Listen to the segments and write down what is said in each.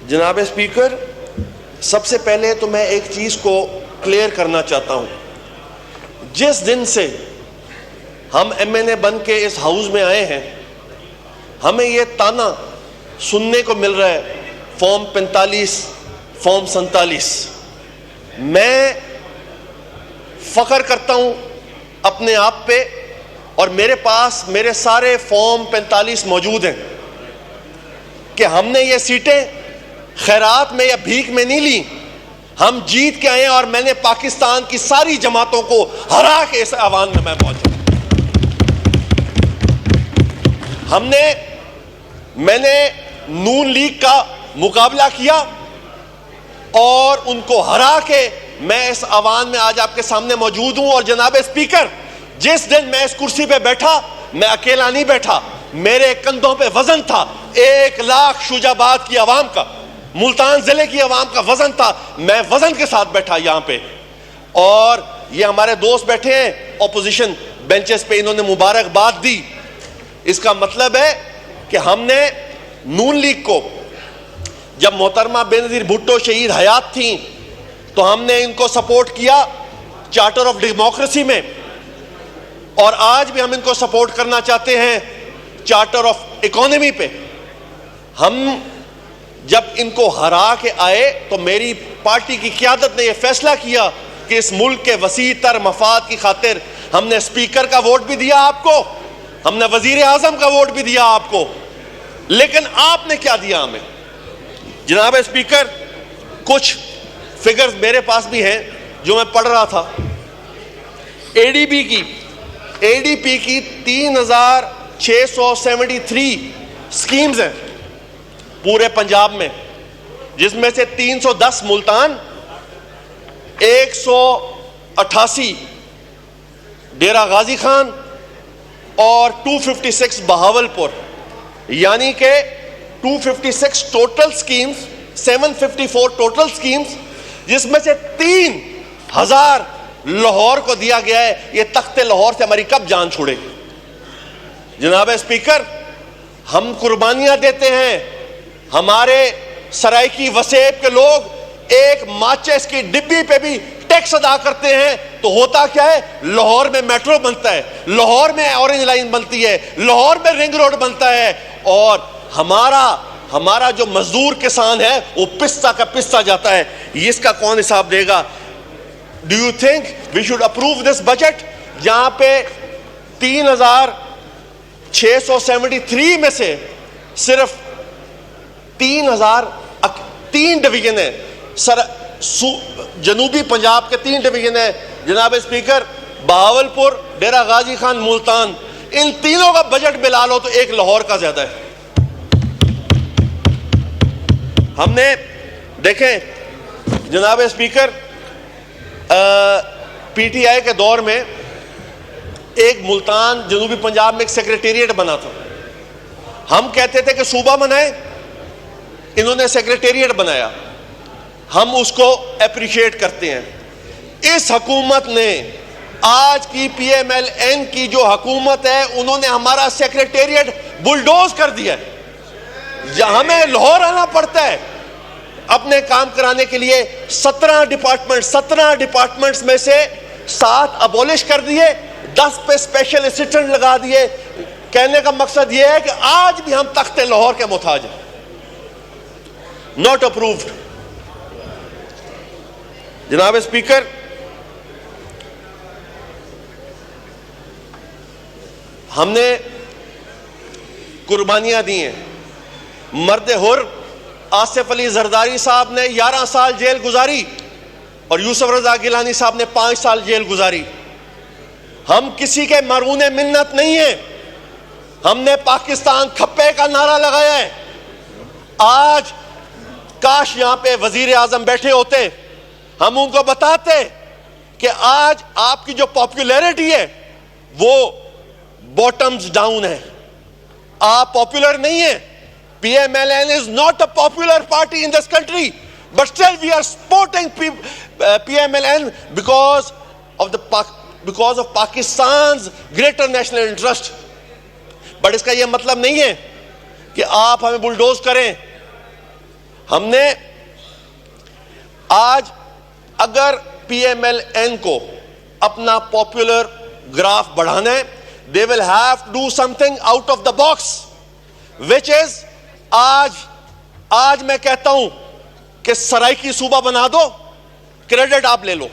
जनाब स्पीकर, सबसे पहले तो मैं एक चीज़ को क्लियर करना चाहता हूँ। जिस दिन से हम MNA बन के इस हाउस में आए हैं, हमें ये ताना सुनने को मिल रहा है, फॉर्म 45, फॉर्म 47। मैं फ़ख्र करता हूँ अपने आप पे, और मेरे पास मेरे सारे फॉर्म 45 मौजूद हैं कि हमने ये सीटें खैरात में या भीख में नहीं ली, हम जीत के आए हैं। और मैंने पाकिस्तान की सारी जमातों को हरा के इस अवान में मैं पहुंचा। मैंने नून लीग का मुकाबला किया और उनको हरा के मैं इस अवान में आज आपके सामने मौजूद हूं। और जनाब स्पीकर, जिस दिन मैं इस कुर्सी पे बैठा, मैं अकेला नहीं बैठा, मेरे कंधों पे वजन था 1 लाख शुजाबाद की आवाम का, मुल्तान जिले की आवाम का वजन था। मैं वजन के साथ बैठा यहां पे। और ये हमारे दोस्त बैठे हैं ऑपोजिशन बेंचेस पे, इन्होंने मुबारकबाद दी। इसका मतलब है कि हमने नून लीग को, जब मोहतरमा बेनज़ीर भुट्टो शहीद हयात थी, तो हमने इनको सपोर्ट किया चार्टर ऑफ डेमोक्रेसी में, और आज भी हम इनको सपोर्ट करना चाहते हैं चार्टर ऑफ इकोनॉमी पे। हम जब इनको हरा के आए तो मेरी पार्टी की क़यादत ने यह फैसला किया कि इस मुल्क के वसी तर मफाद की खातिर हमने स्पीकर का वोट भी दिया आपको, हमने वजीर आजम का वोट भी दिया आपको। लेकिन आपने क्या दिया हमें? जनाब स्पीकर, कुछ फिगर्स मेरे पास भी हैं जो मैं पढ़ रहा था। ADP की 3673 स्कीम्स हैं पूरे पंजाब में, जिसमें से 310 मुल्तान, 188 डेरा गाजी खान और 256 बहावलपुर, यानी कि 256 टोटल स्कीम्स, 754 टोटल स्कीम्स, जिसमें से 3000 लाहौर को दिया गया है। ये तख्ते लाहौर से हमारी कब जान छुड़े? जनाब स्पीकर, हम कुर्बानियां देते हैं। हमारे सराइकी वसेब के लोग एक माचिस की डिब्बी पे भी टैक्स अदा करते हैं। तो होता क्या है? लाहौर में मेट्रो बनता है, लाहौर में ऑरेंज लाइन बनती है, लाहौर में रिंग रोड बनता है, और हमारा जो मजदूर किसान है वो पिस्ता का पिस्ता जाता है। इसका कौन हिसाब देगा? Do you think we should approve this budget, जहां पे 3673 में से सिर्फ 3 डिवीजन है, जनूबी पंजाब के 3 डिवीजन है जनाब स्पीकर, बहावलपुर, डेरा गाजी खान, मुल्तान। इन तीनों का बजट मिला लो तो एक लाहौर का ज्यादा है। हमने देखें जनाब स्पीकर, PTI के दौर में एक मुल्तान जनूबी पंजाब में एक सेक्रेटेरिएट बना था। हम कहते थे कि सूबा बनाए, इन्होंने सेक्रेटेरिएट बनाया, हम उसको अप्रिशिएट करते हैं। इस हुकूमत ने, आज की PMLN की जो हुकूमत है, उन्होंने हमारा सेक्रेटेरिएट बुलडोज कर दिया है। हमें लाहौर आना पड़ता है अपने काम कराने के लिए। 17 डिपार्टमेंट्स में से 7 अबॉलिश कर दिए, 10 पे स्पेशल असिस्टेंट लगा दिए। कहने का मकसद यह है कि आज भी हम तख्ते लाहौर के मुताज हैं। Not approved. जनाब स्पीकर, हमने कुर्बानियां दी हैं। मर्द हुर आसिफ अली जरदारी साहब ने 11 साल जेल गुजारी और यूसुफ रजा गिलानी साहब ने 5 साल जेल गुजारी। हम किसी के मरूने मिन्नत नहीं है। हमने पाकिस्तान खप्पे का नारा लगाया है। आज काश यहां पे वजीर आजम बैठे होते, हम उनको बताते कि आज आपकी जो पॉपुलैरिटी है वो बॉटम्स डाउन है, आप पॉपुलर नहीं है। PMLN is not a popular party in this country, but still we are supporting PMLN because of Pakistan's greater national interest. But इसका यह मतलब नहीं है कि आप हमें बुलडोज करें। हमने आज अगर PMLN को अपना पॉपुलर ग्राफ बढ़ाना है, they will have to do something out of the box, which is आज मैं कहता हूं कि सराइकी सूबा बना दो, क्रेडिट आप ले लो,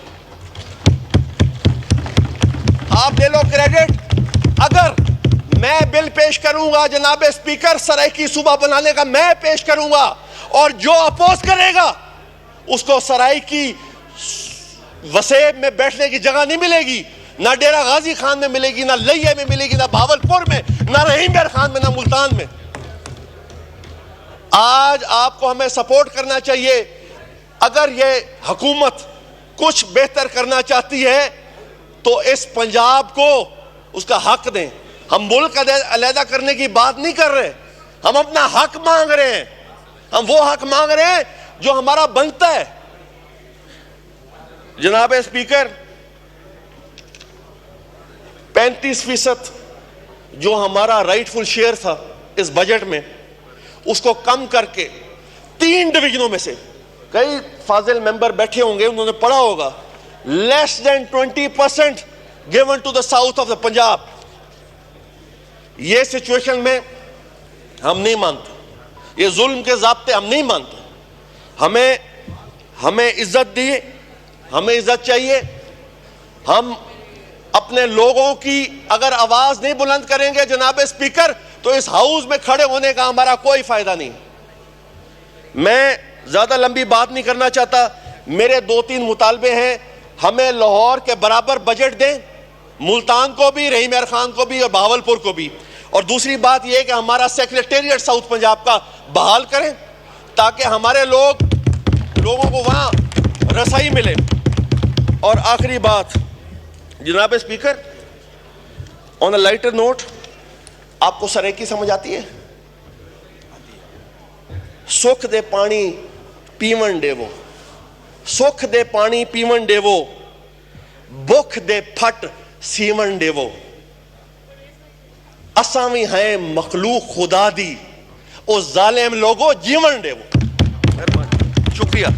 क्रेडिट। अगर मैं बिल पेश करूंगा जनाब स्पीकर सराइकी सूबा बनाने का, मैं पेश करूंगा, और जो अपोज करेगा उसको सराइकी वसेब में बैठने की जगह नहीं मिलेगी, ना डेरा गाजी खान में मिलेगी, ना लैया में मिलेगी, ना भावलपुर में, ना रहीम बेर खान में, ना मुल्तान में। आज आपको हमें सपोर्ट करना चाहिए। अगर ये हुकूमत कुछ बेहतर करना चाहती है तो इस पंजाब को उसका हक दें। हम मुल्क अलहदा करने की बात नहीं कर रहे, हम अपना हक मांग रहे हैं। हम वो हक मांग रहे हैं जो हमारा बनता है। जनाब स्पीकर, 35% जो हमारा राइटफुल शेयर था इस बजट में, उसको कम करके 3 डिवीजनों में से, कई फाजिल मेंबर बैठे होंगे, उन्होंने पढ़ा होगा, less than 20% given to the south of the Punjab. ये सिचुएशन में हम नहीं मानते, ये जुल्म के ज़ाब्ते हम नहीं मानते। हमें इज्जत दी, हमें इज्जत चाहिए। हम अपने लोगों की अगर आवाज नहीं बुलंद करेंगे जनाब स्पीकर, तो इस हाउस में खड़े होने का हमारा कोई फायदा नहीं। मैं ज्यादा लंबी बात नहीं करना चाहता। मेरे 2-3 मुतालबे हैं। हमें लाहौर के बराबर बजट दें, मुल्तान को भी, रहीम बेर खान को भी और भावलपुर को भी। और दूसरी बात यह कि हमारा सेक्रेटेरिएट साउथ पंजाब का बहाल करें ताकि हमारे लोगों को वहां रसाई मिले। और आखिरी बात जनाब speaker, on a lighter note, आपको सराइकी समझ आती है? सुख दे पानी पीवन देवो, सुख दे पानी पीवन देवो, भुख दे फट सीवन देवो। असां भी हैं मखलूक खुदा दी, ओ जालिम लोगो जीवन देवो। शुक्रिया।